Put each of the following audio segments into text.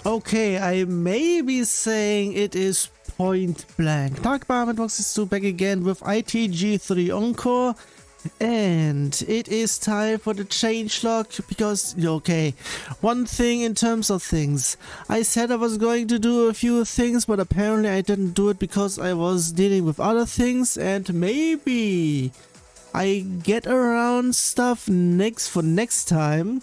Okay, I may be saying it is point blank. Dark Barman Boxes 2 back again with ITG3 Encore. And it is time for the changelog because, okay, one thing in terms of things. I said I was going to do a few things, but apparently I didn't do it because I was dealing with other things, and maybe I get around stuff next time.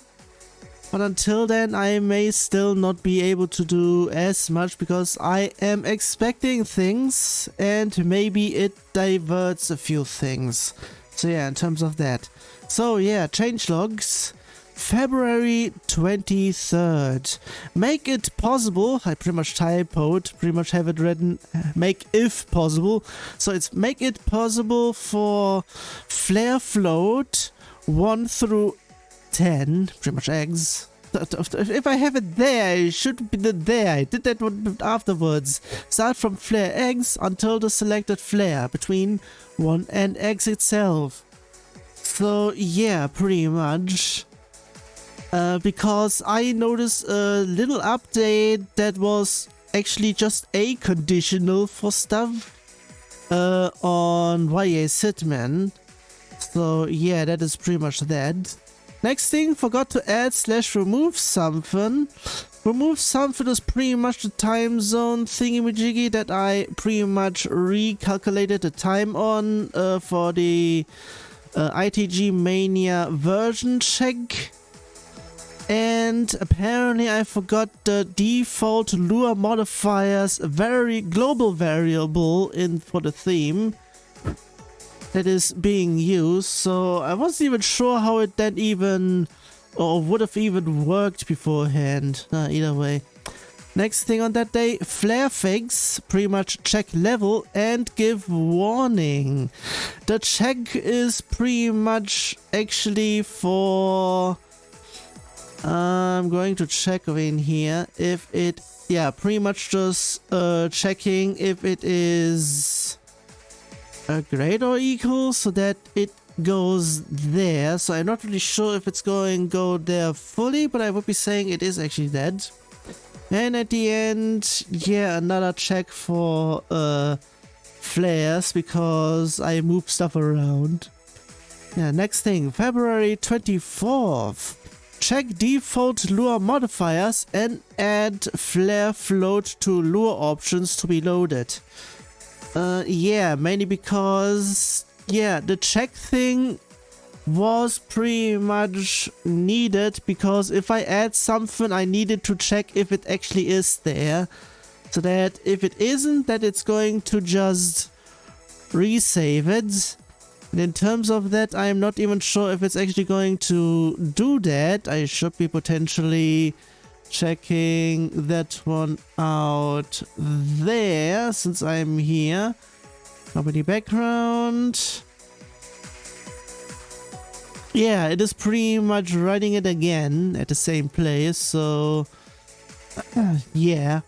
But until then, I may still not be able to do as much because I am expecting things and maybe it diverts a few things. So yeah, in terms of that. So yeah, changelogs. February 23rd. Make it possible. I pretty much typoed, pretty much have it written. Make if possible. So it's make it possible for flare float 1 through 10, pretty much eggs. If I have it there, it should be there. I did that one afterwards. Start from flare eggs until the selected flare between 1 and eggs itself. So yeah, pretty much. Because I noticed a little update that was actually just a conditional for stuff on YA Sidman. So yeah, that is pretty much that. Next thing, forgot to add / remove something. Remove something is pretty much the time zone thingy-majiggy that I pretty much recalculated the time on for the ITG Mania version check. And apparently I forgot the default lure modifiers, very global variable for the theme that is being used, so I wasn't even sure how it then even or would have even worked beforehand. Either way. Next thing on that day, flare fix, pretty much check level and give warning. The check is pretty much actually for I'm going to check over in here if it, yeah, pretty much just checking if it is greater or equal, so that it goes there. So I'm not really sure if it's going to go there fully, but I would be saying it is actually that. And at the end, yeah, another check for flares because I move stuff around. Yeah, next thing, February 24th. Check default lure modifiers and add flare float to lure options to be loaded. Yeah, mainly because, yeah, the check thing was pretty much needed because if I add something, I needed to check if it actually is there. So that if it isn't, that it's going to just resave it. And in terms of that, I'm not even sure if it's actually going to do that. I should be potentially checking that one out there since I'm here. Company background. Yeah, it is pretty much running it again at the same place, so yeah.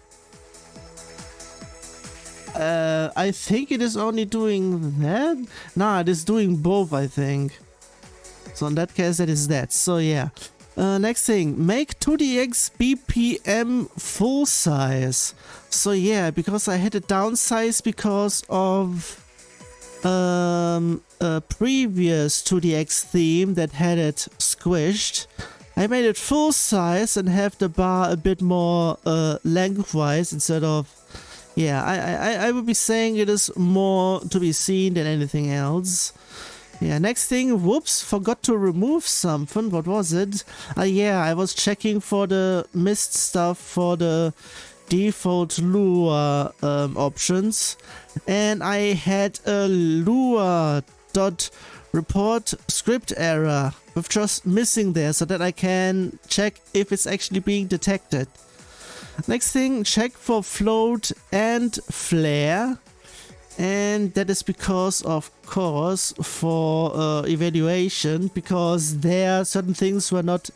I think it is only doing that. Nah, it is doing both, I think. So in that case, that is that. So yeah. Next thing, make 2DX BPM full size. So yeah, because I had to downsize because of a previous 2DX theme that had it squished. I made it full size and have the bar a bit more lengthwise instead of, yeah, I would be saying it is more to be seen than anything else. Yeah, next thing, whoops, forgot to remove something. What was it? Yeah, I was checking for the missed stuff for the default lure options, and I had a lure.report script error with just missing there so that I can check if it's actually being detected. Next thing, check for float and flare. And that is because, of course, for evaluation, because there certain things were not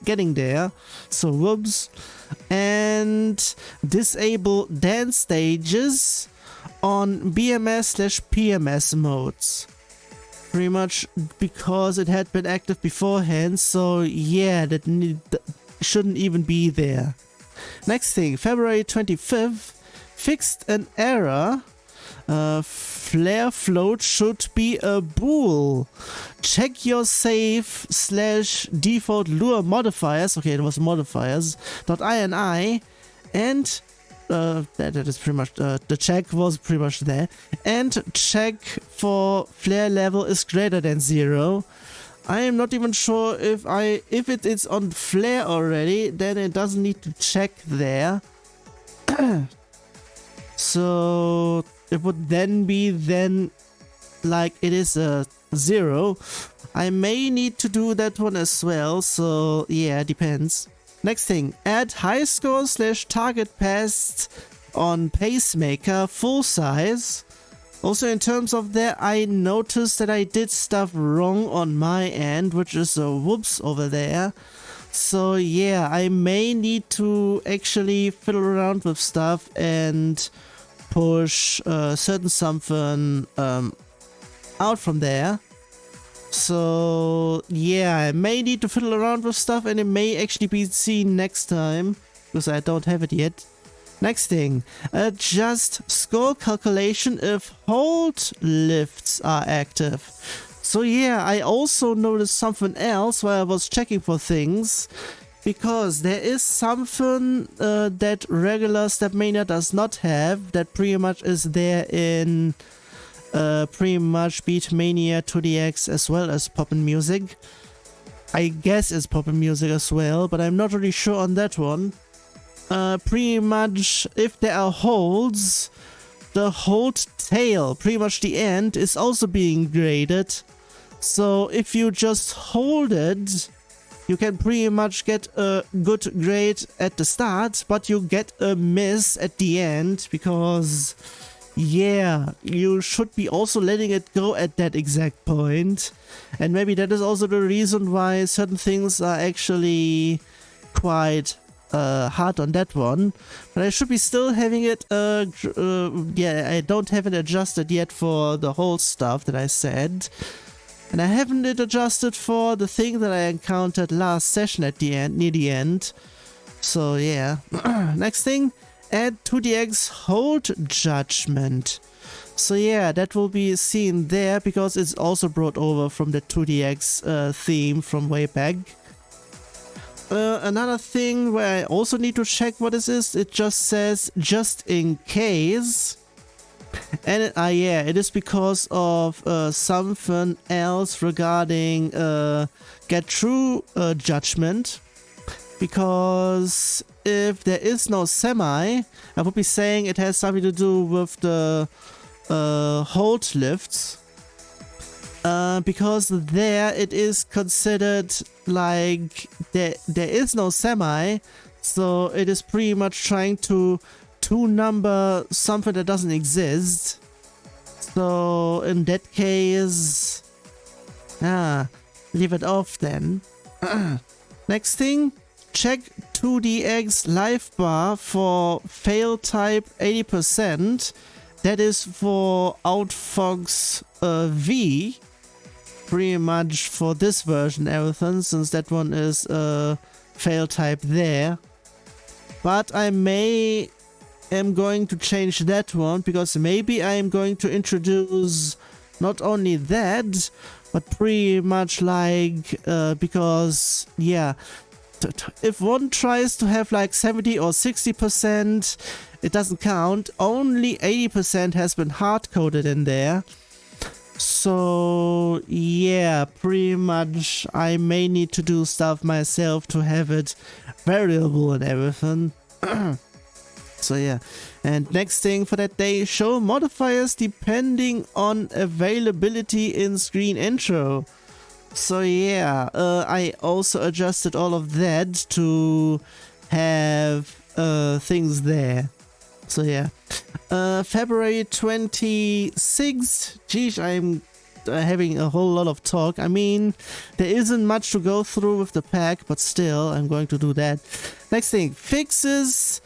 getting there. So whoops. And disable dance stages on BMS/PMS modes. Pretty much because it had been active beforehand. So yeah, that shouldn't even be there. Next thing, February 25th, fixed an error. Flare float should be a bool. Check your save / default lure modifiers. Okay, it was modifiers. .ini and that is pretty much the check was pretty much there. And check for flare level is greater than 0. I am not even sure if it is on flare already, then it doesn't need to check there. So it would then be like it is a 0. I may need to do that one as well, so yeah, depends. Next thing, add high score / target passed on pacemaker full size. Also in terms of that, I noticed that I did stuff wrong on my end, which is a whoops over there. So yeah, I may need to actually fiddle around with stuff and push certain something out from there. So yeah, I may need to fiddle around with stuff and it may actually be seen next time because I don't have it yet. Next thing, adjust score calculation if hold lifts are active. So yeah, I also noticed something else while I was checking for things, because there is something that regular Stepmania does not have that pretty much is there in pretty much Beatmania 2DX as well as Poppin' Music. I guess it's Poppin' Music as well, but I'm not really sure on that one. Pretty much if there are holds, the hold tail, pretty much the end, is also being graded. So if you just hold it, you can pretty much get a good grade at the start, but you get a miss at the end because, yeah, you should be also letting it go at that exact point. And maybe that is also the reason why certain things are actually quite hard on that one. But I should be still having it, yeah, I don't have it adjusted yet for the whole stuff that I said. And I haven't it adjusted for the thing that I encountered last session at the end, near the end. So yeah. Next thing, add 2DX hold judgment. So yeah, that will be seen there because it's also brought over from the 2DX theme from way back. Another thing where I also need to check what this is, it just says just in case. And yeah, it is because of something else regarding get through judgment. Because if there is no semi, I would be saying it has something to do with the hold lifts. Because there it is considered like there is no semi, so it is pretty much trying to two-number something that doesn't exist. So in that case, leave it off then. Next thing, check 2DX live bar for fail type 80%. That is for Outfox V. Pretty much for this version everything, since that one is fail type there. But I am going to change that one because maybe I am going to introduce not only that, but pretty much like because yeah, if one tries to have like 70 or 60%, it doesn't count. Only 80% has been hard coded in there. So yeah, pretty much I may need to do stuff myself to have it variable and everything. So yeah, and next thing for that day, show modifiers depending on availability in screen intro. So yeah, I also adjusted all of that to have things there. So yeah, February 26th, geez, I'm having a whole lot of talk. I mean, there isn't much to go through with the pack, but still, I'm going to do that. Next thing, fixes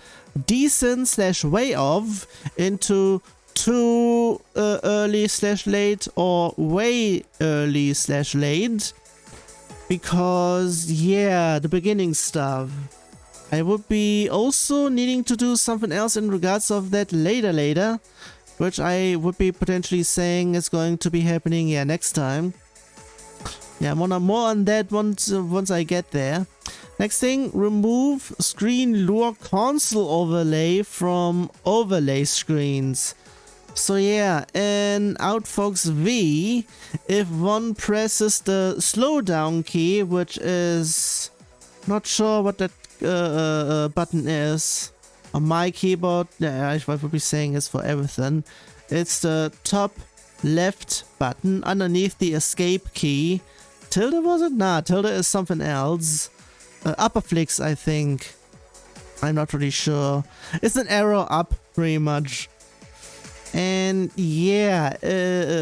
decent / way off into too early / late or way early / late. Because, yeah, the beginning stuff. I would be also needing to do something else in regards of that later, which I would be potentially saying is going to be happening, yeah, next time. Yeah, more on that once I get there. Next thing, remove screen lure console overlay from overlay screens. So yeah, in Outfox V, if one presses the slowdown key, which is not sure what that button is on my keyboard, yeah, I would be saying it's for everything. It's the top left button underneath the escape key. Tilde was it? Nah, tilde is something else. Upper flicks, I think. I'm not really sure. It's an arrow up, pretty much. And yeah,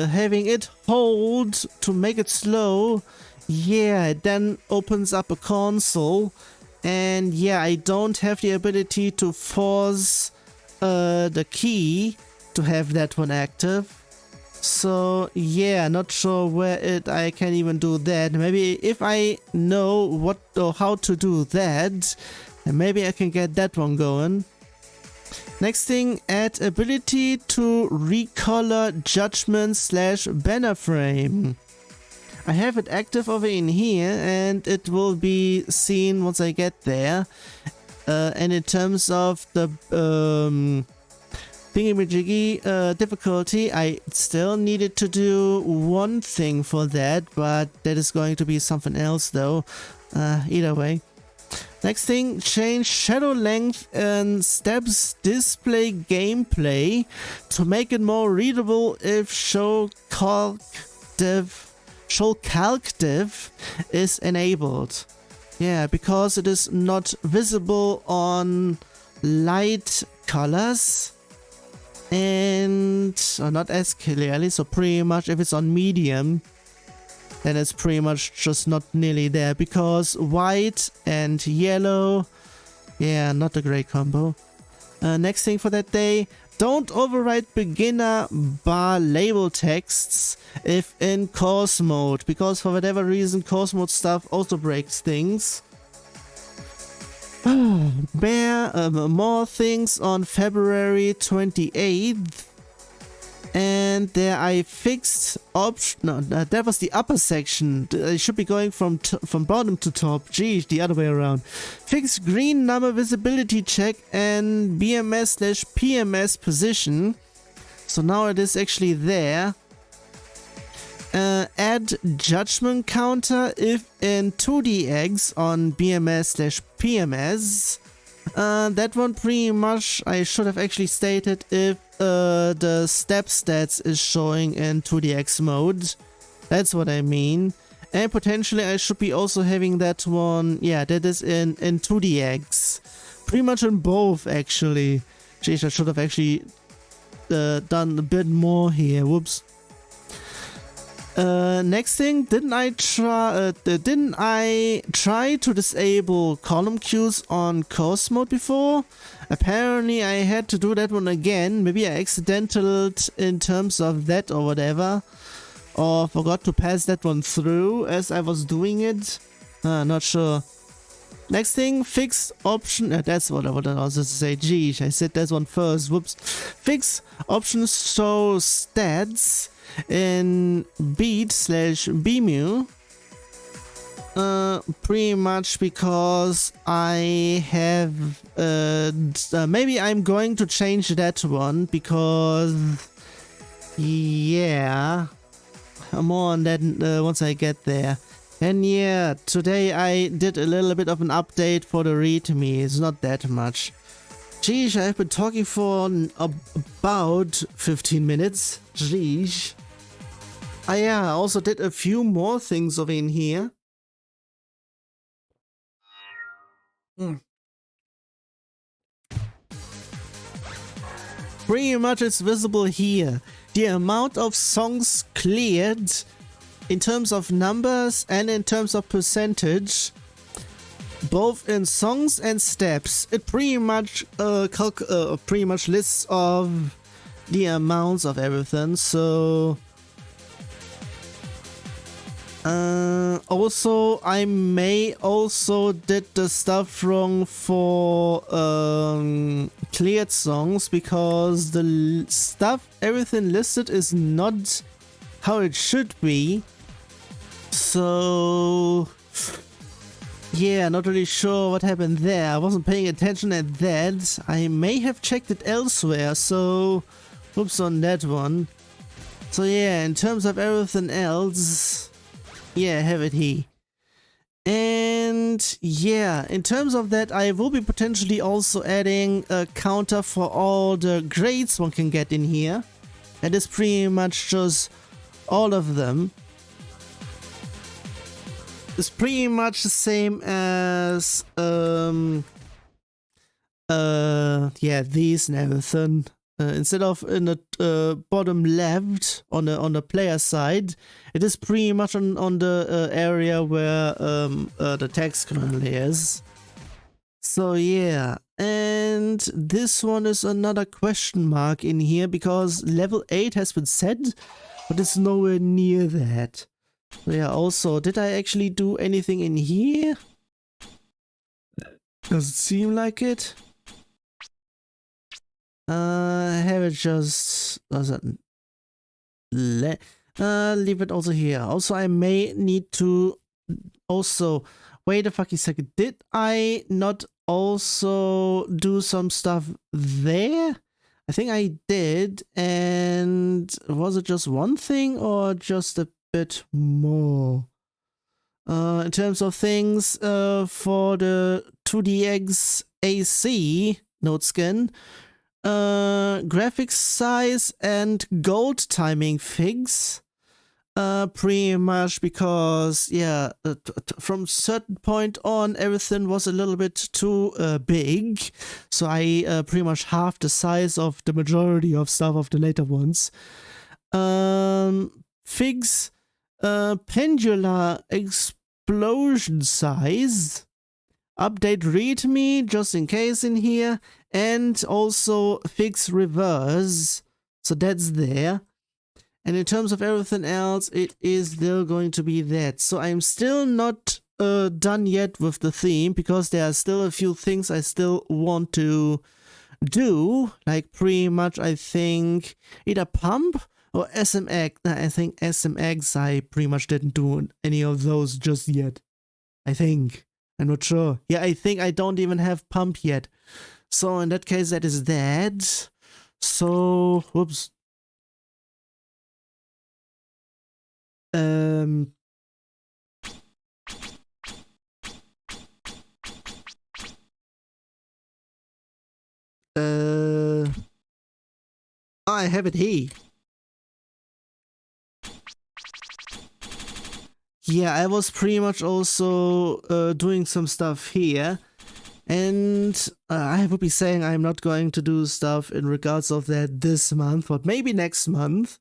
having it hold to make it slow, yeah, it then opens up a console. And yeah, I don't have the ability to force the key to have that one active. So yeah, not sure where I can even do that. Maybe if I know what or how to do that, then maybe I can get that one going. Next thing, add ability to recolor judgment / banner frame. I have it active over in here and it will be seen once I get there. And in terms of the thingy-majiggy difficulty, I still needed to do one thing for that, but that is going to be something else though. Either way. Next thing, change shadow length and steps display gameplay to make it more readable if show calc div is enabled. Yeah, because it is not visible on light colors. And not as clearly, so pretty much if it's on medium, then it's pretty much just not nearly there, because white and yellow, yeah, not a great combo. Next thing for that day, don't overwrite beginner bar label texts if in course mode, because for whatever reason course mode stuff also breaks things. More things on February 28th, and there I fixed option. No, that was the upper section. I should be going from bottom to top. Geez, the other way around. Fix green number visibility check and BMS/PMS position. So now it is actually there. Add judgment counter if in 2D eggs on BMS/PMS. That one pretty much I should have actually stated if the step stats is showing in 2DX mode. That's what I mean. And potentially I should be also having that one, yeah, that is in 2DX. Pretty much in both actually. Jeez, I should have actually done a bit more here. Whoops. Next thing, didn't I try to disable column queues on course mode before? Apparently I had to do that one again. Maybe I accidentaled in terms of that or whatever, or forgot to pass that one through as I was doing it. Not sure. Next thing, fix option. That's what I wanted also to say. Geez, I said that one first. Whoops. Fix options show stats in beat/bmu. Pretty much because I have maybe I'm going to change that one, because yeah, more on that once I get there. And yeah, today I did a little bit of an update for the readme. It's not that much. Geez, I've been talking for about 15 minutes. Geez. Yeah, I also did a few more things over in here. Pretty much it's visible here. The amount of songs cleared in terms of numbers and in terms of percentage, both in songs and steps. It pretty much lists of the amounts of everything. So Also, I may also did the stuff wrong for cleared songs, because the stuff, everything listed is not how it should be. So yeah, not really sure what happened there. I wasn't paying attention at that. I may have checked it elsewhere, so oops on that one. So yeah, in terms of everything else, yeah, have it here. And yeah, in terms of that, I will be potentially also adding a counter for all the grades one can get in here. That is pretty much just all of them. It's pretty much the same as yeah, these and everything. Instead of in the bottom left on the player side, it is pretty much on the area where the text currently is. So yeah, and this one is another question mark in here, because level 8 has been set, but it's nowhere near that. So yeah, also, did I actually do anything in here? Does it seem like it? Have it just... does it... leave it also here. Also, I may need to... also... wait a fucking second. Did I not also do some stuff there? I think I did. And was it just one thing or just a bit more? In terms of things for the 2DX AC node skin, graphics size and gold timing figs. Pretty much because, yeah, from certain point on, everything was a little bit too big. So I pretty much halved the size of the majority of stuff of the later ones. Figs, pendular explosion size, update readme just in case in here, and also fix reverse. So that's there. And in terms of everything else, it is still going to be that. So I'm still not done yet with the theme, because there are still a few things I still want to do. Like pretty much, I think, either pump or SMX. I think SMX, I pretty much didn't do any of those just yet. I think. I'm not sure. Yeah, I think I don't even have pump yet. So in that case, that is that. So, whoops. I have it here. Yeah, I was pretty much also doing some stuff here. And I would be saying I'm not going to do stuff in regards of that this month, but maybe next month.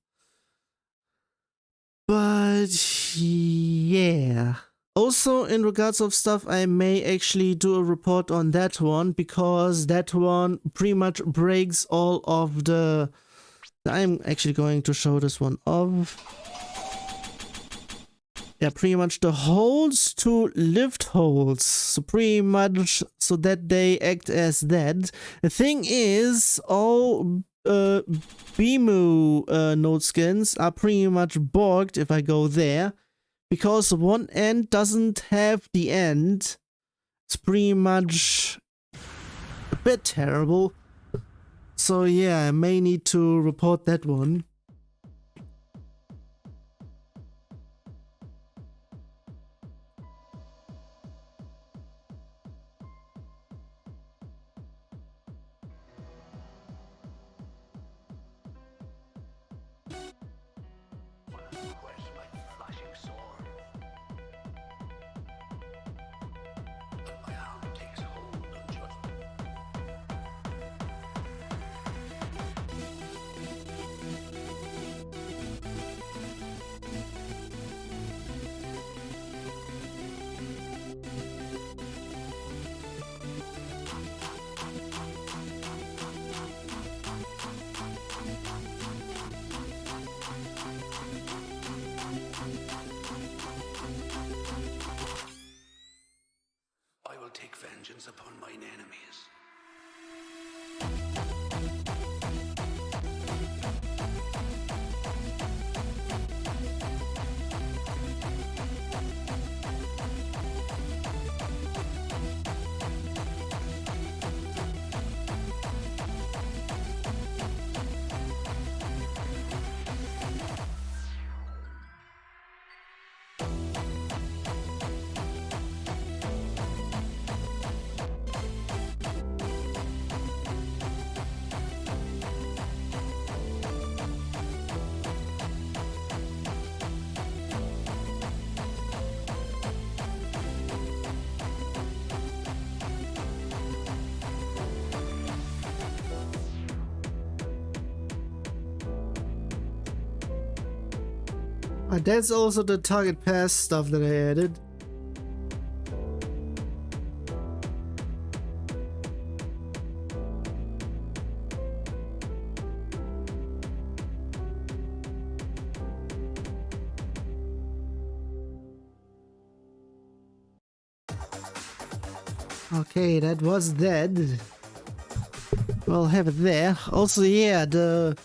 But yeah. Also, in regards of stuff, I may actually do a report on that one, because that one pretty much breaks all of the... I'm actually going to show this one off. Yeah, pretty much the holds to lift holds. So pretty much so that they act as that. The thing is, all BMU node skins are pretty much borked if I go there, because one end doesn't have the end. It's pretty much a bit terrible. So yeah, I may need to report that one. enemies. That's also the target pass stuff that I added. Okay, that was that. We'll have it there. Also, yeah, the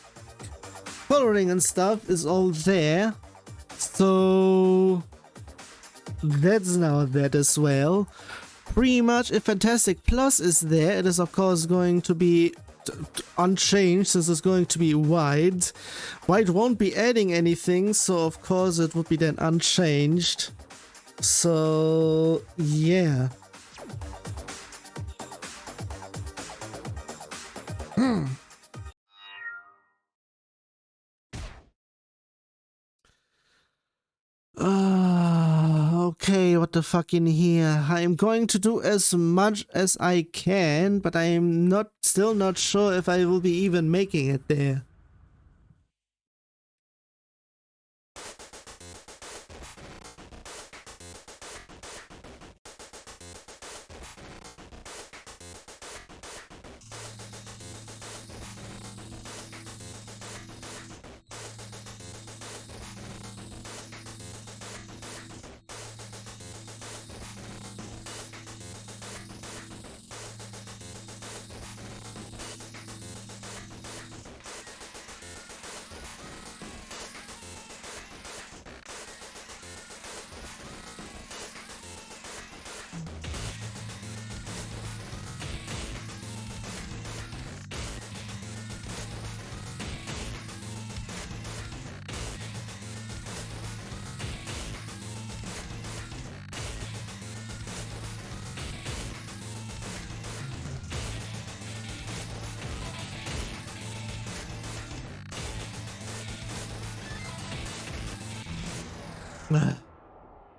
coloring and stuff is all there. So that's now that as well. Pretty much if Fantastic Plus is there, it is of course going to be unchanged since it's going to be white. White won't be adding anything, so of course it would be then unchanged. So yeah. Okay, what the fuck in here? I'm going to do as much as I can, but I'm still not sure if I will be even making it there.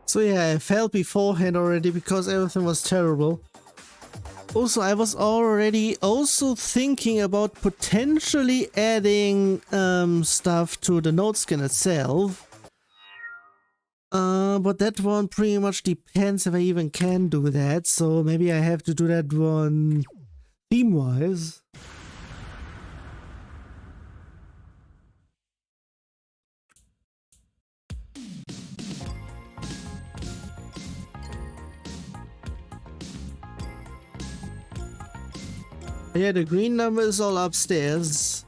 So yeah, I failed beforehand already because everything was terrible. Also, I was already also thinking about potentially adding stuff to the node skin itself. But that one pretty much depends if I even can do that, so maybe I have to do that one theme-wise. Yeah, the green number is all upstairs.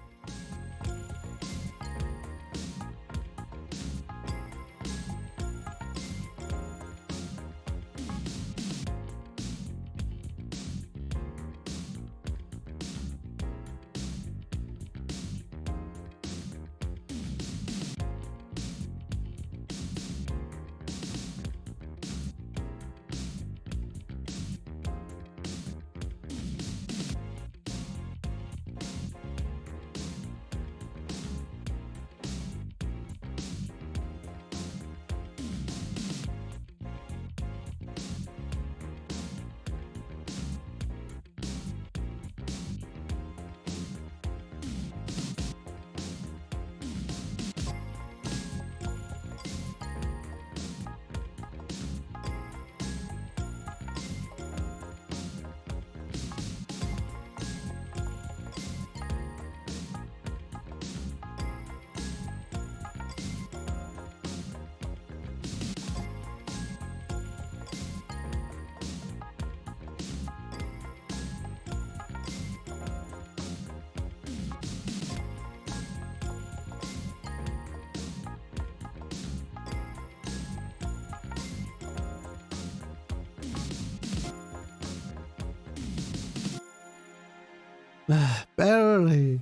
Barely.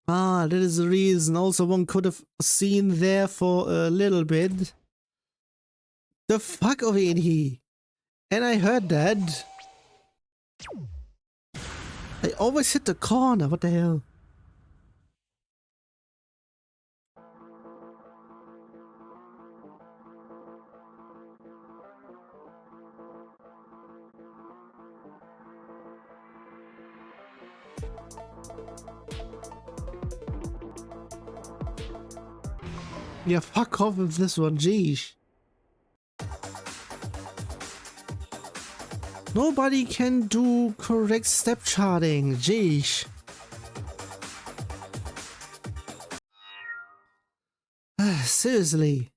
Ah, that is the reason. Also, one could have seen there for a little bit. The fuck of it, he. And I heard that. I always hit the corner. What the hell? Yeah, fuck off with this one, geesh. Nobody can do correct step charting, geesh. Seriously.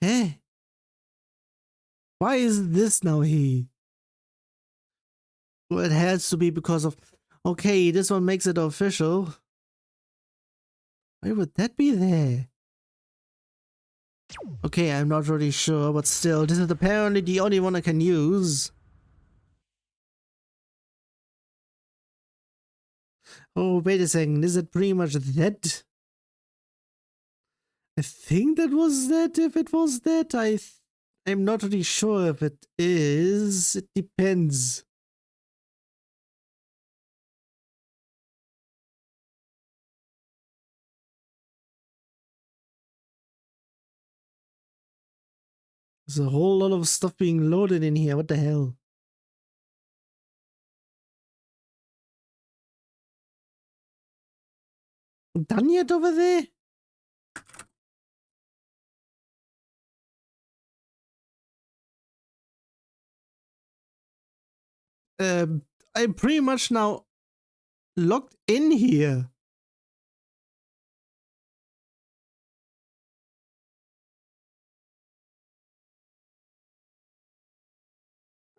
Eh? Why is this now he? Well, it has to be because of... Okay, this one makes it official. Why would that be there? Okay, I'm not really sure, but still, this is apparently the only one I can use. Oh, wait a second, is it pretty much that? I think that was that. If it was that, I'm not really sure if it is. It depends. There's a whole lot of stuff being loaded in here. What the hell? Done yet over there? I'm pretty much now locked in here.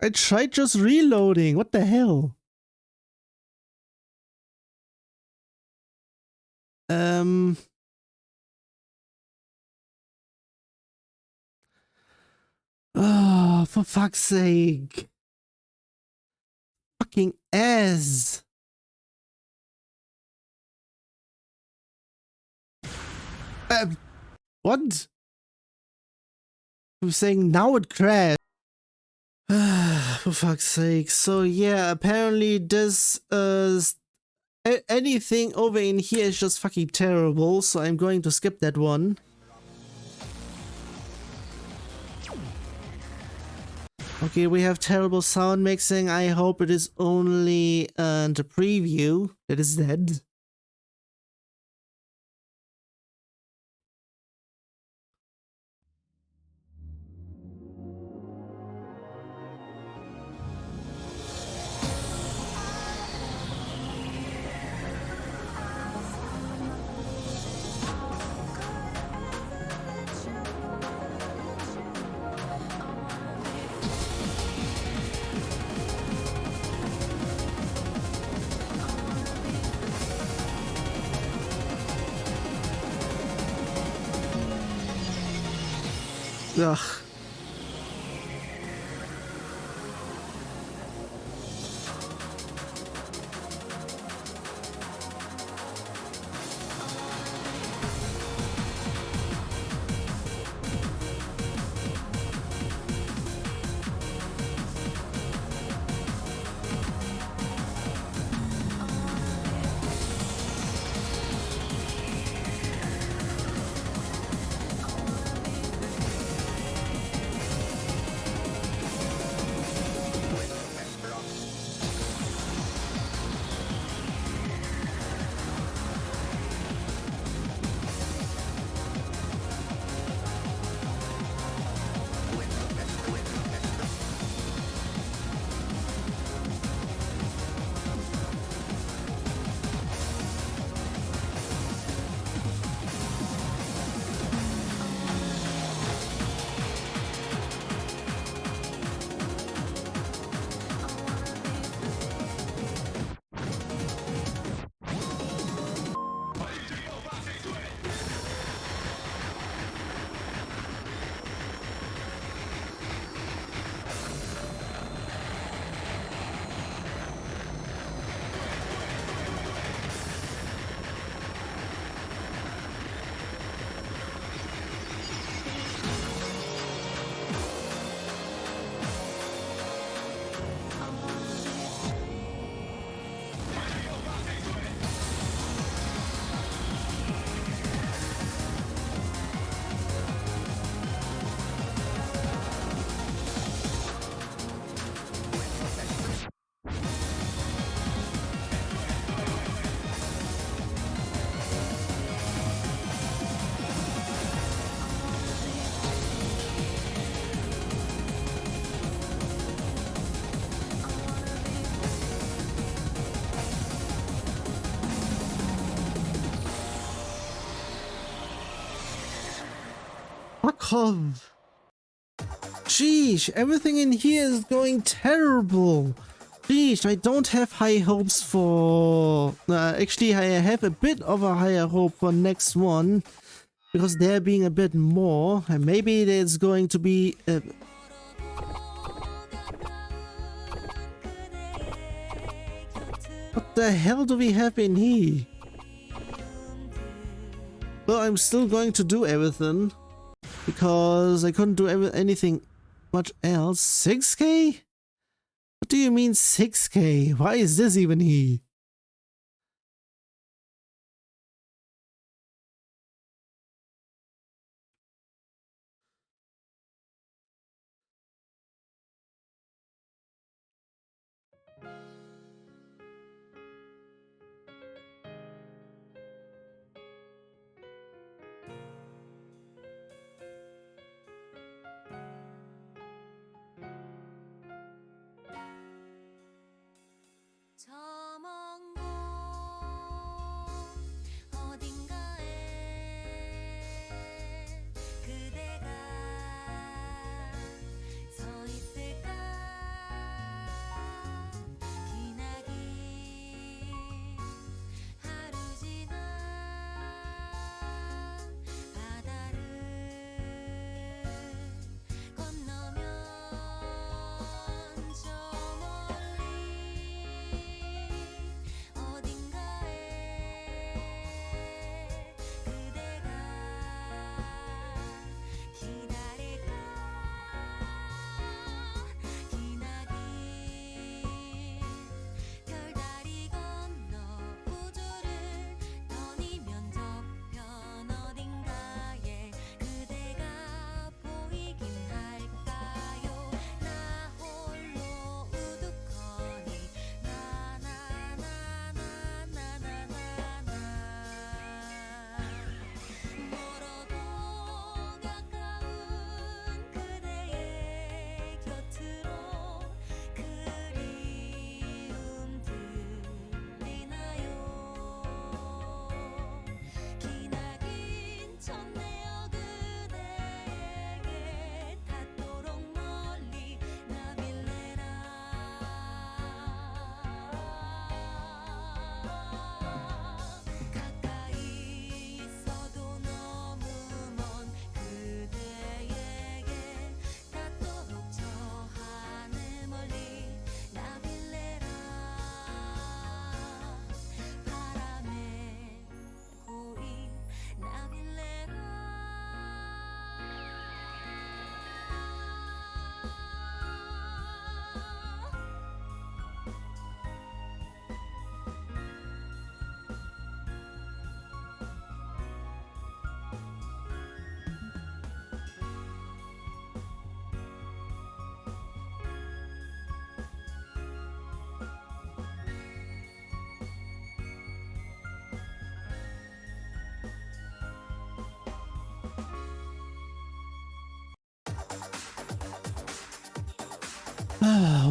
I tried just reloading. What the hell? Oh, for fuck's sake. Fucking ass. What? I'm saying now it crashed. For fuck's sake. So yeah, apparently this anything over in here is just fucking terrible, so I'm going to skip that one. Okay, we have terrible sound mixing. I hope it is only the preview that is dead. Ugh. Fuck off. Sheesh, everything in here is going terrible. Sheesh, I don't have high hopes for... actually, I have a bit of a higher hope for next one. Because there being a bit more. And maybe there's going to be... What the hell do we have in here? Well, I'm still going to do everything. Because I couldn't do anything much else. 6k? What do you mean 6k? Why is this even here?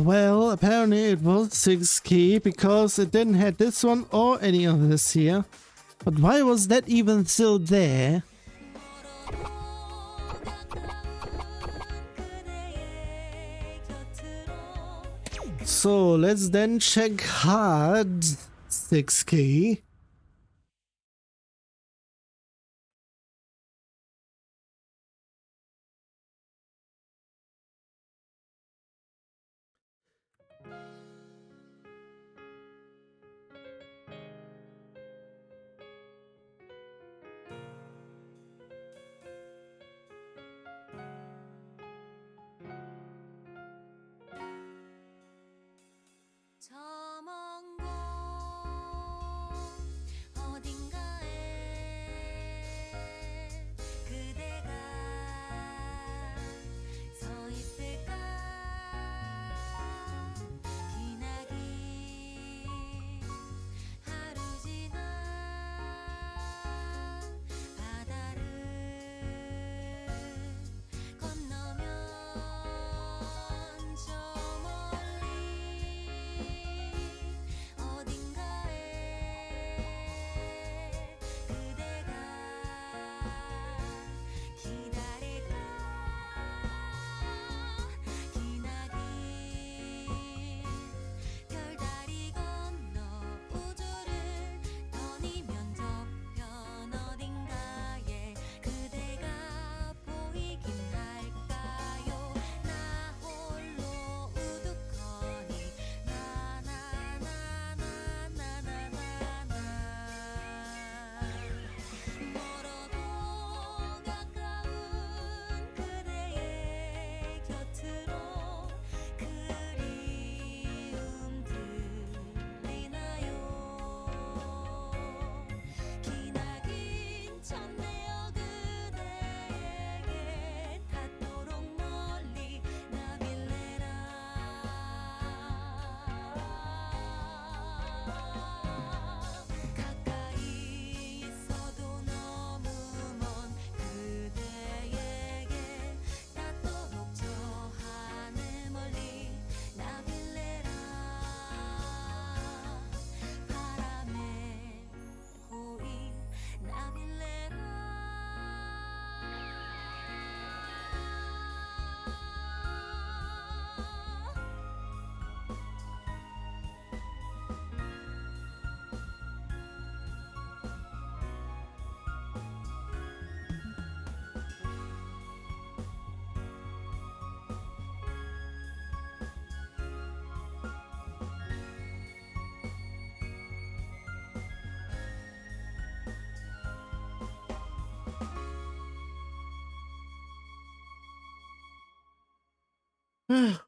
Well, apparently it was 6k because it didn't have this one or any of this here. But why was that even still there? So let's then check hard 6k.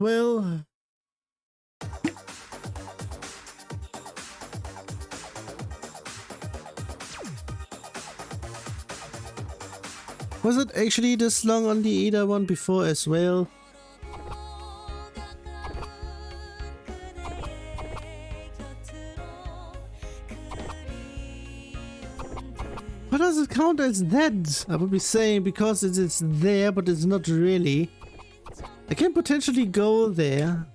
Well, was it actually this long on the Ada one before as well? What does it count as that? I would be saying because it is there, but it's not really. I can potentially go there.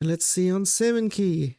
Let's see on 7 key.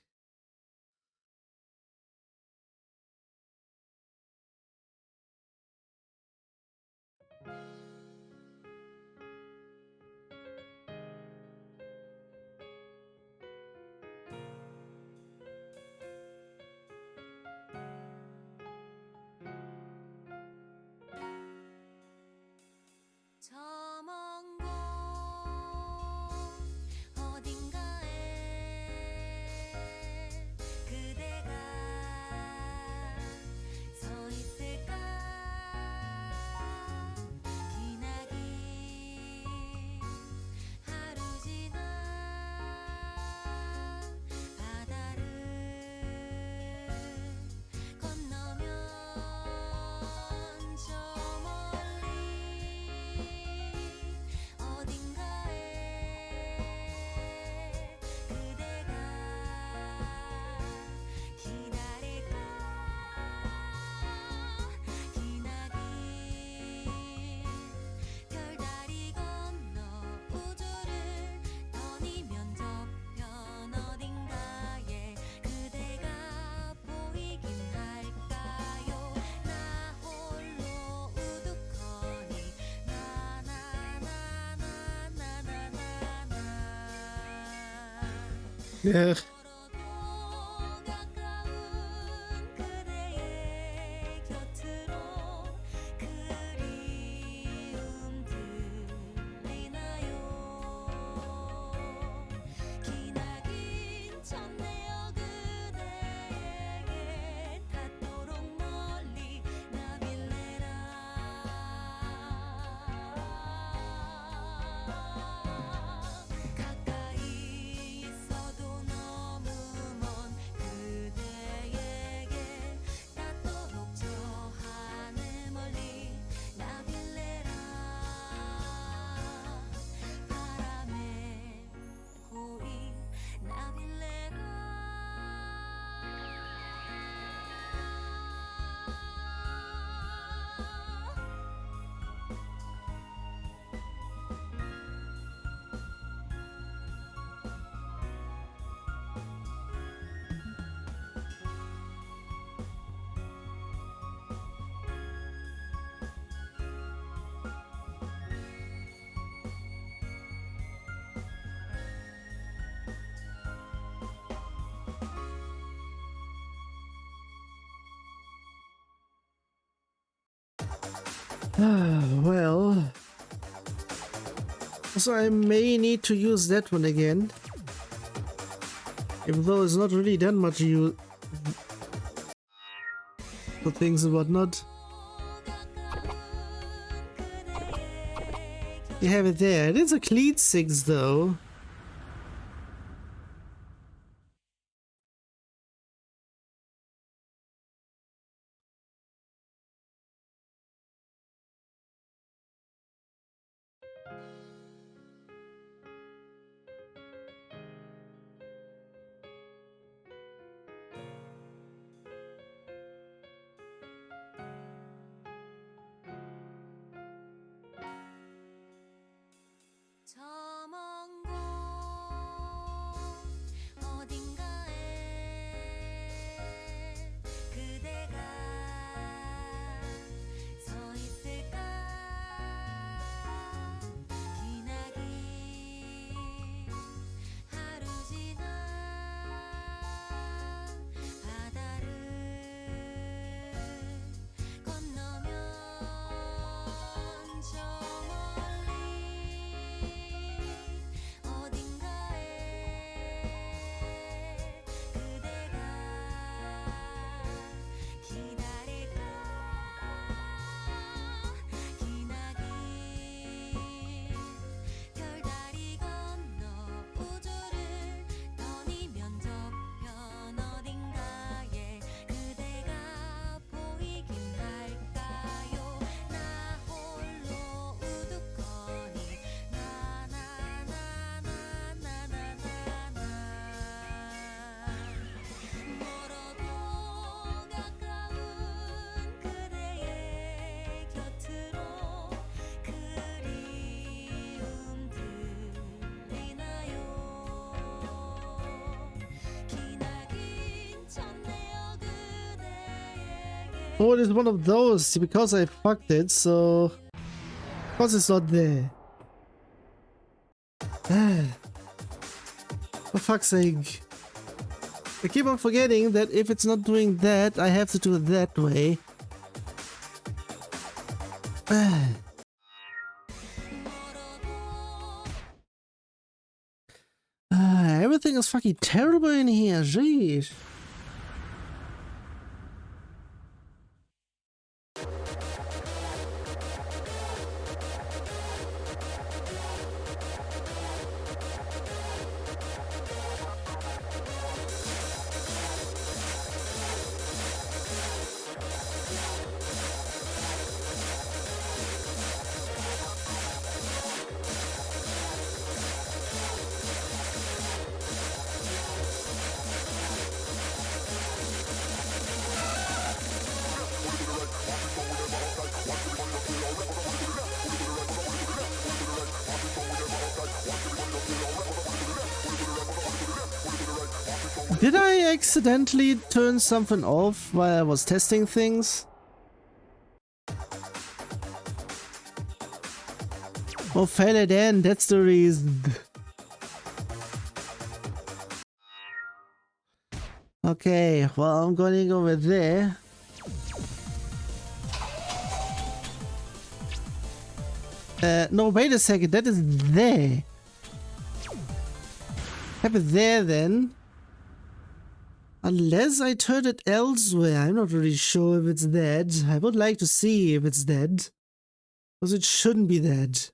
Yeah. Well, so I may need to use that one again, even though it's not really that much use for things and whatnot. You have it there. It is a cleat 6 though. 저 먼 곳 Oh, it is one of those because I fucked it, so of course it's not there. For fuck's sake. I keep on forgetting that if it's not doing that, I have to do it that way. Everything is fucking terrible in here, jeez. Did I accidentally turn something off while I was testing things? Oh, fail again, that's the reason. Okay, well, I'm going over there. No, wait a second, that is there. Have it there then. Unless I turn it elsewhere, I'm not really sure if it's dead. I would like to see if it's dead. Because it shouldn't be dead.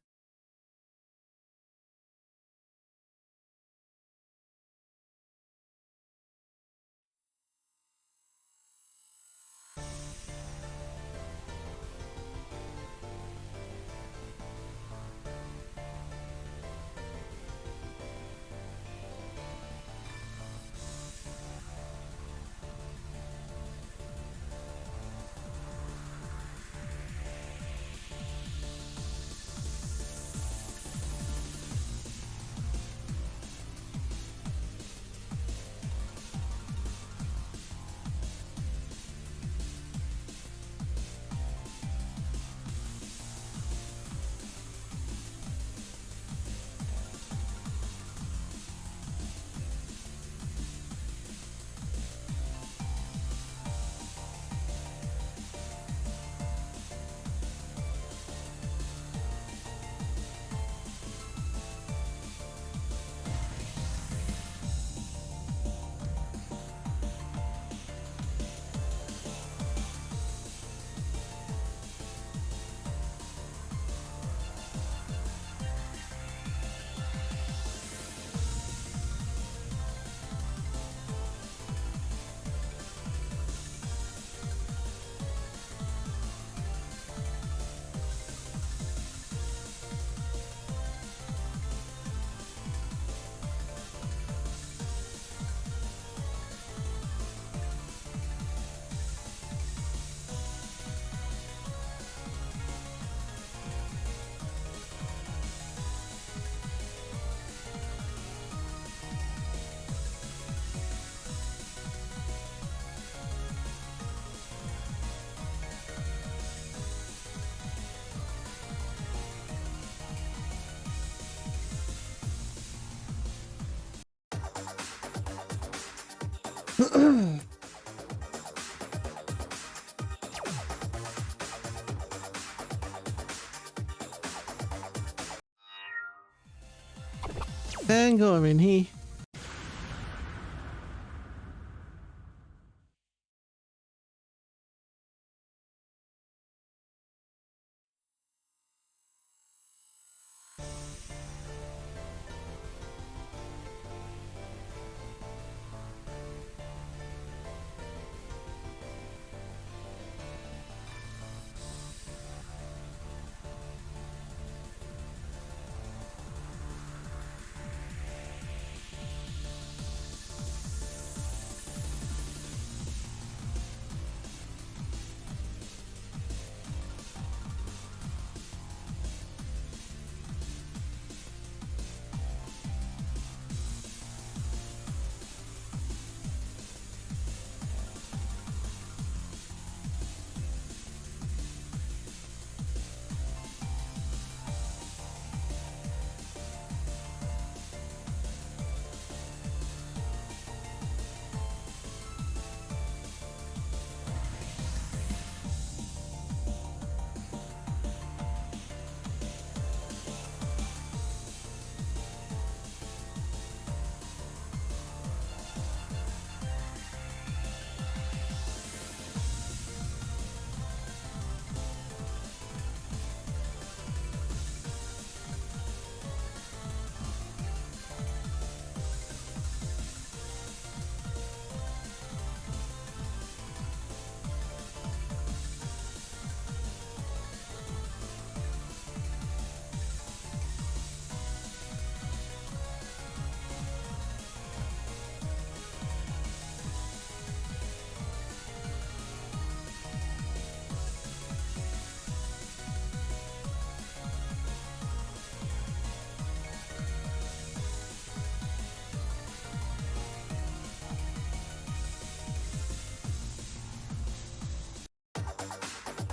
And go, I mean, he.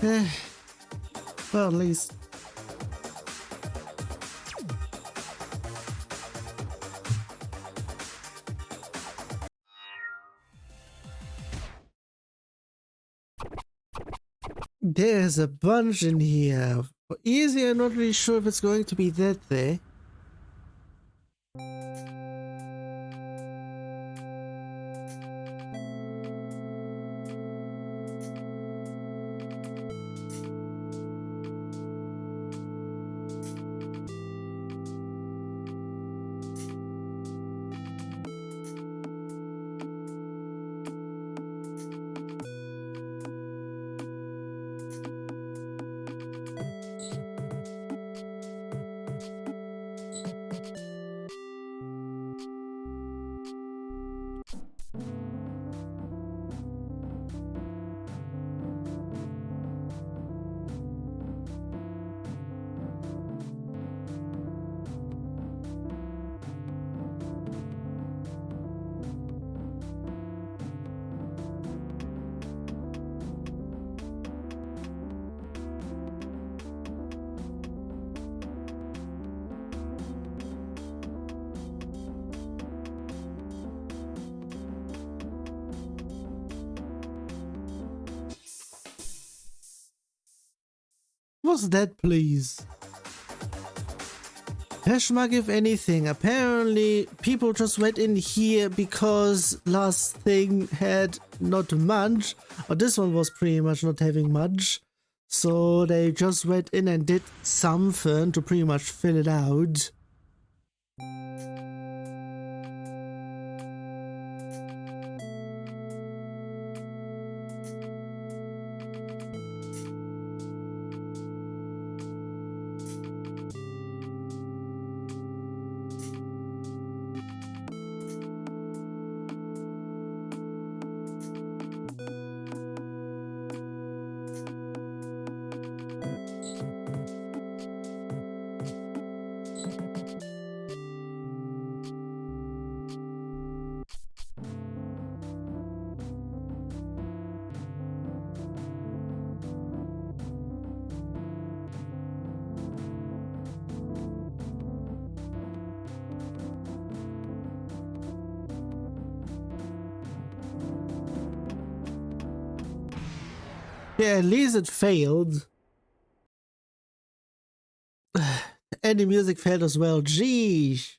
Well, at least. There's a bunch in here. For easy, I'm not really sure if it's going to be that there. What's that, please? Peshmark, if anything. Apparently, people just went in here because last thing had not much, or this one was pretty much not having much. So they just went in and did something to pretty much fill it out. Yeah, at least it failed. And the music failed as well. Geesh.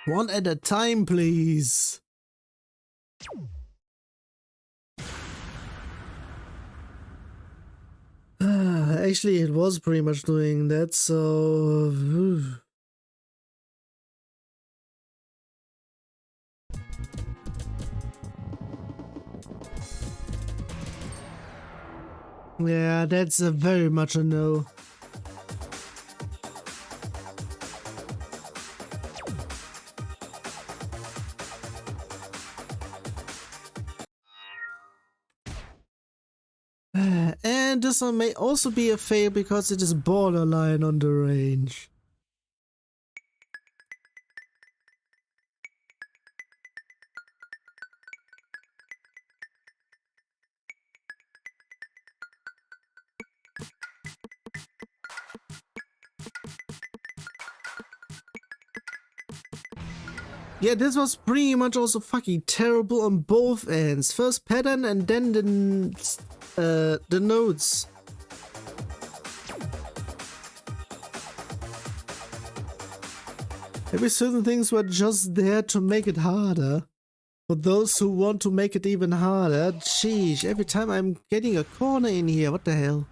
One at a time, please. Actually, it was pretty much doing that, so... Yeah, that's a very much a no. And this one may also be a fail because it is borderline on the range. Yeah, this was pretty much also fucking terrible on both ends. First pattern and then the notes. Maybe certain things were just there to make it harder. For those who want to make it even harder. Sheesh, every time I'm getting a corner in here, what the hell?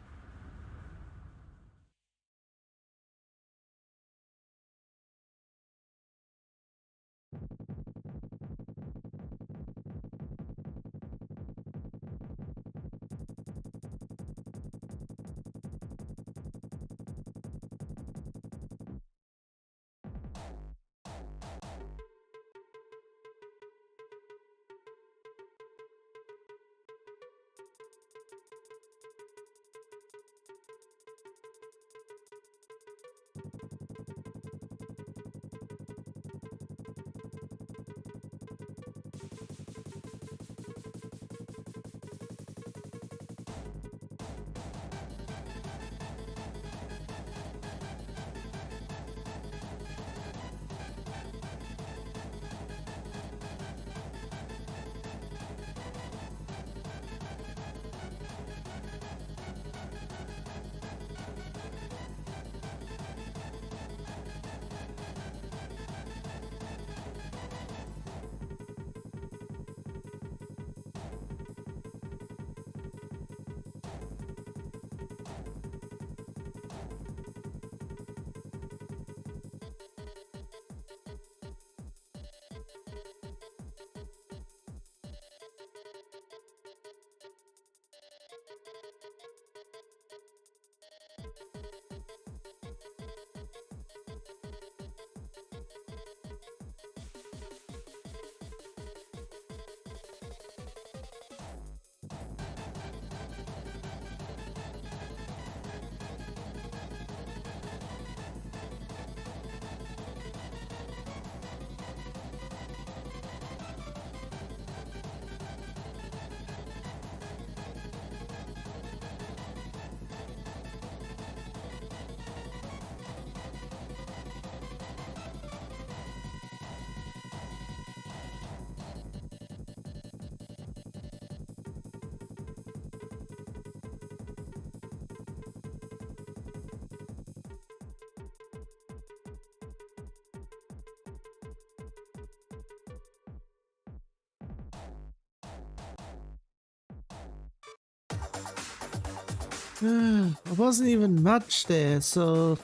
There wasn't even much there, so...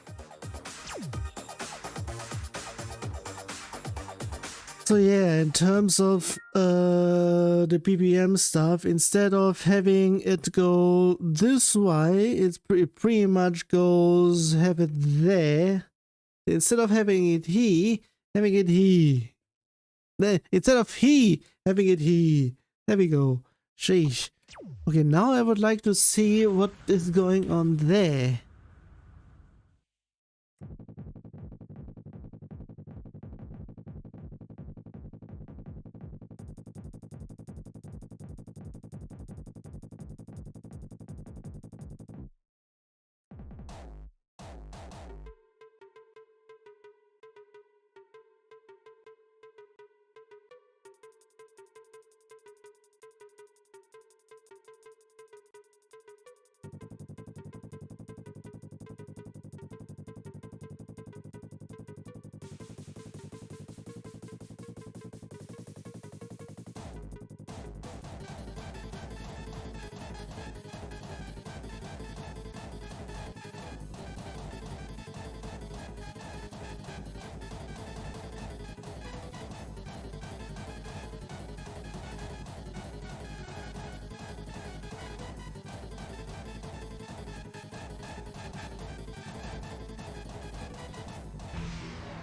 So yeah, in terms of the BPM stuff, instead of having it go this way, it pretty much goes, have it there. Instead of having it he, having it he. Instead of he, having it he. There we go. Sheesh. Okay, now I would like to see what is going on there.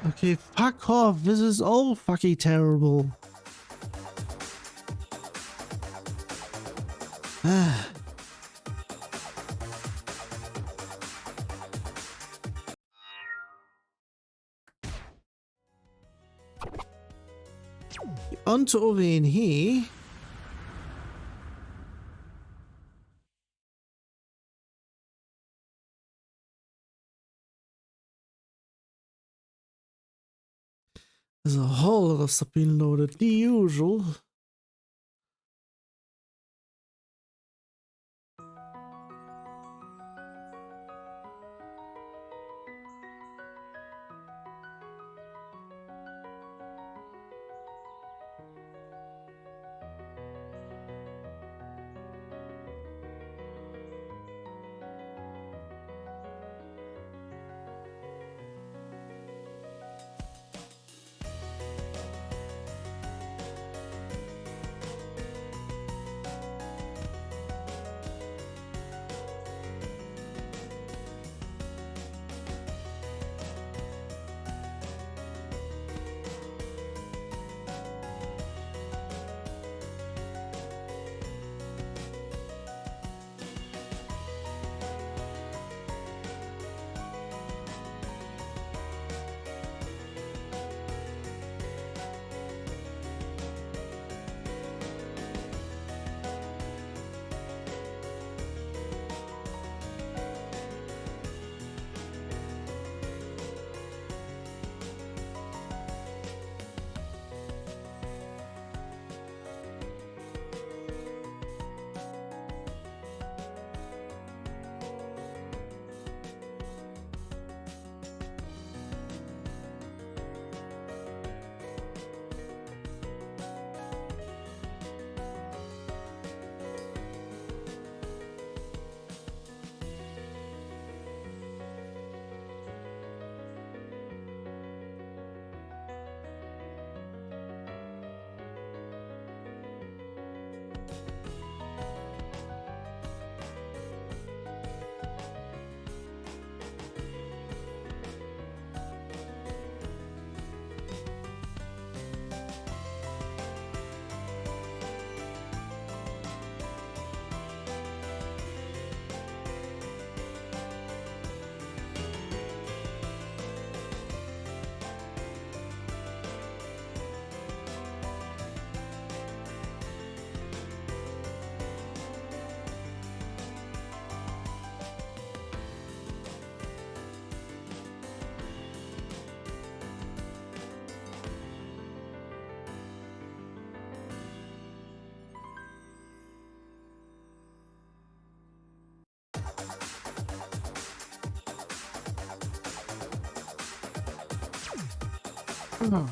Okay, fuck off. This is all fucking terrible. Ah. On to over in here. There's a whole lot of stuff being loaded, the usual. Oh.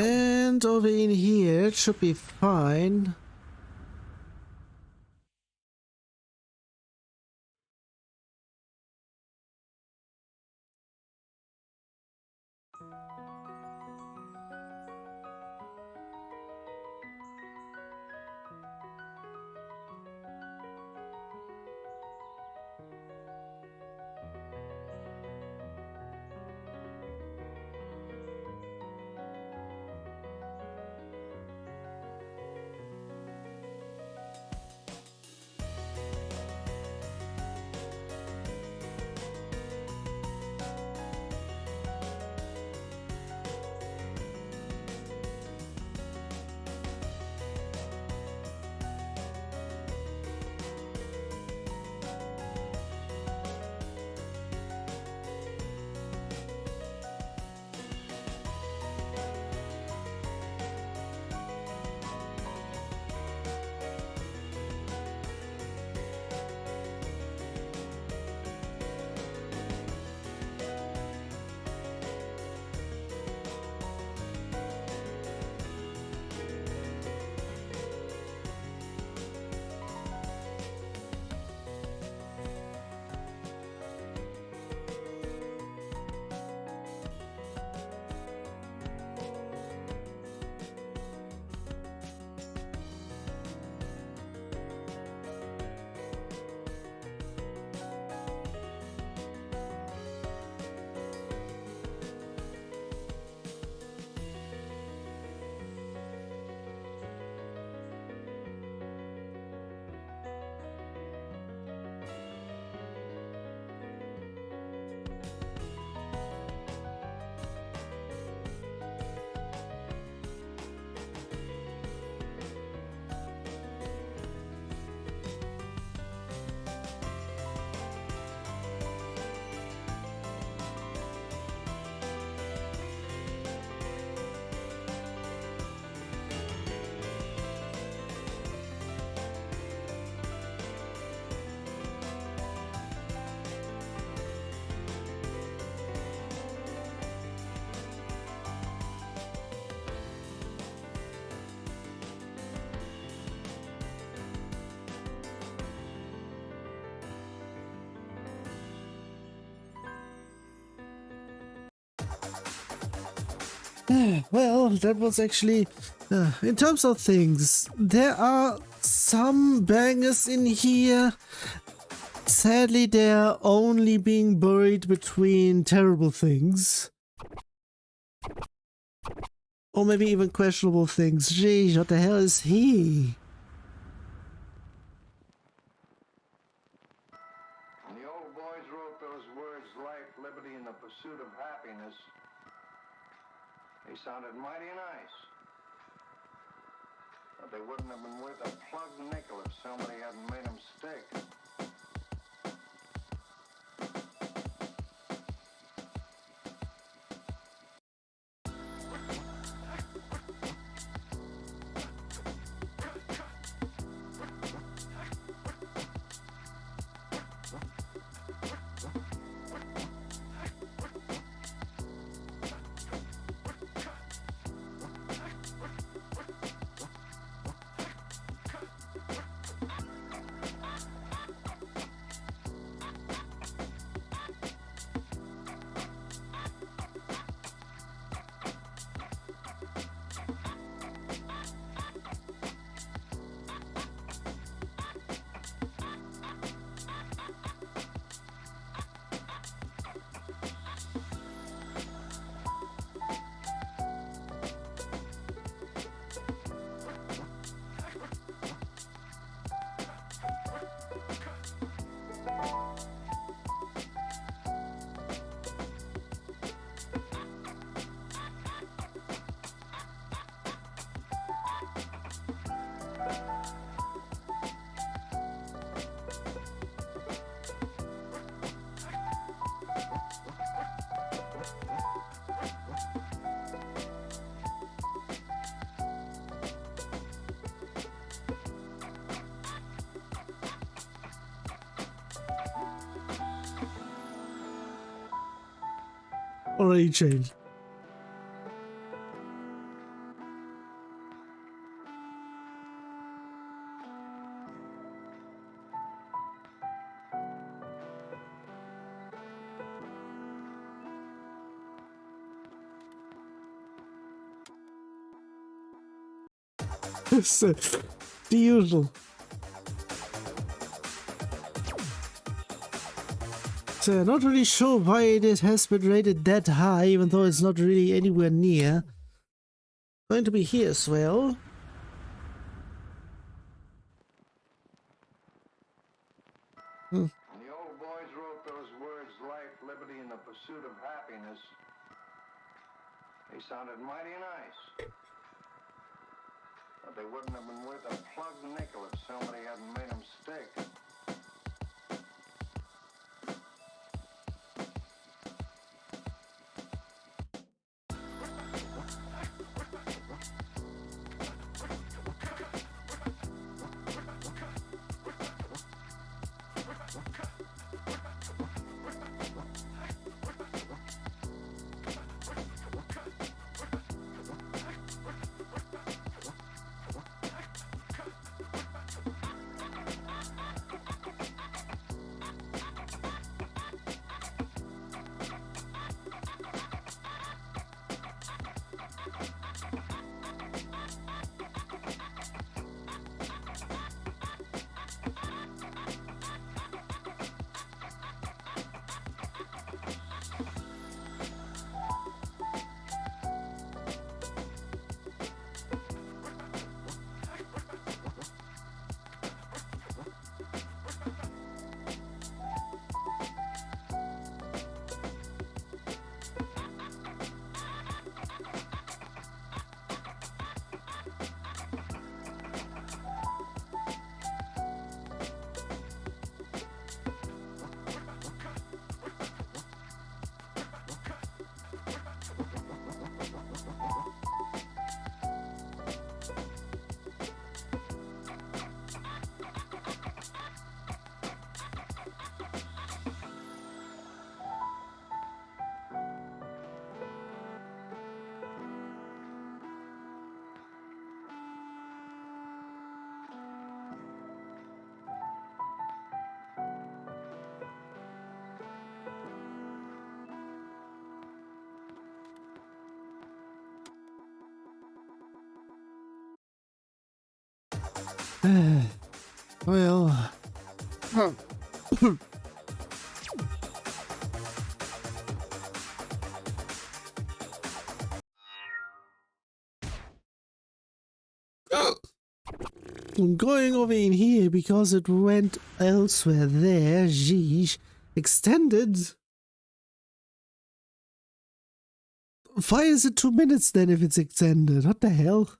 And over in here, it should be fine. Well, that was actually, in terms of things, there are some bangers in here. Sadly, they're only being buried between terrible things. Or maybe even questionable things. Geez, what the hell is he? When the old boys wrote those words, life, liberty, and the pursuit of happiness, they sounded mighty nice. But they wouldn't have been worth a plugged nickel if somebody hadn't made them stick. Already changed. So, the usual. So, not really sure why it has been rated that high, even though it's not really anywhere near. Going to be here as well. When the old boys wrote those words, life, liberty, and the pursuit of happiness, they sounded mighty nice. But they wouldn't have been worth a plugged nickel if somebody hadn't made them stick. Well. I'm going over in here because it went elsewhere there. Jeez. Extended? Why is it 2 minutes then if it's extended? What the hell?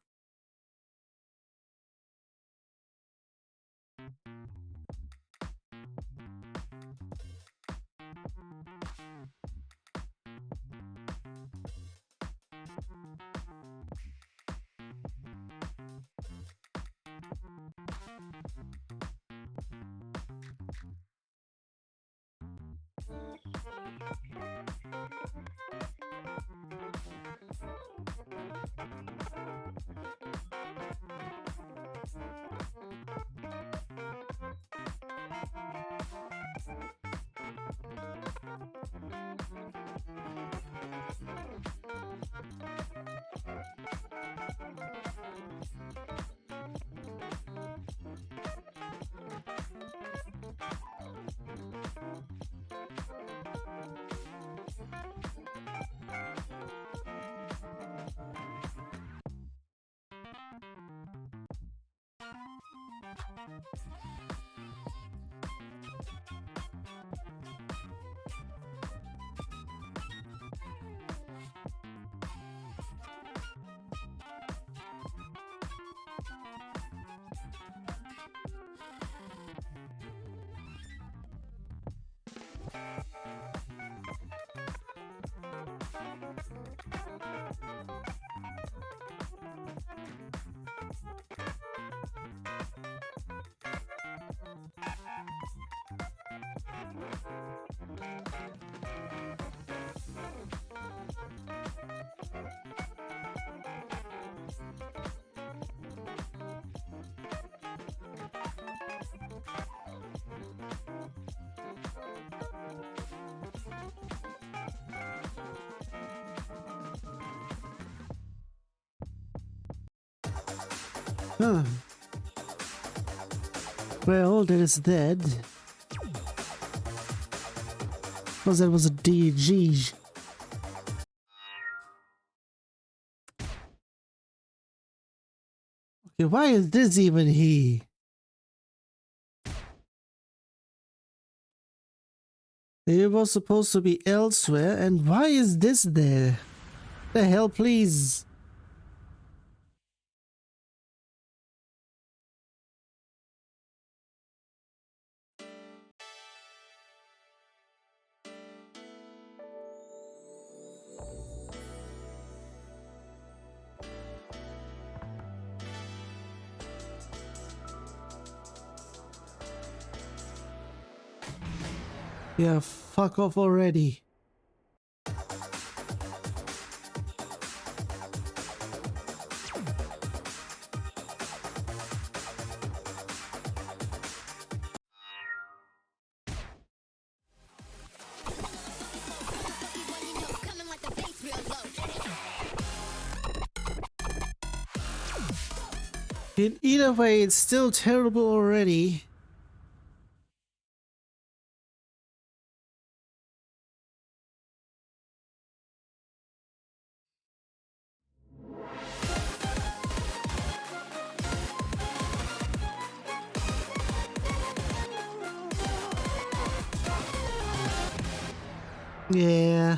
Huh. Well, that is dead. Because that was a DG. Okay, why is this even he? It was supposed to be elsewhere, and why is this there? The hell, please. Yeah, fuck off already. In either way, it's still terrible already. Yeah.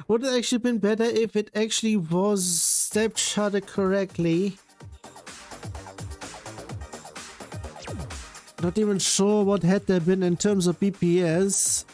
Would it actually been better if it actually was step charted correctly? Not even sure what had there been in terms of BPMs.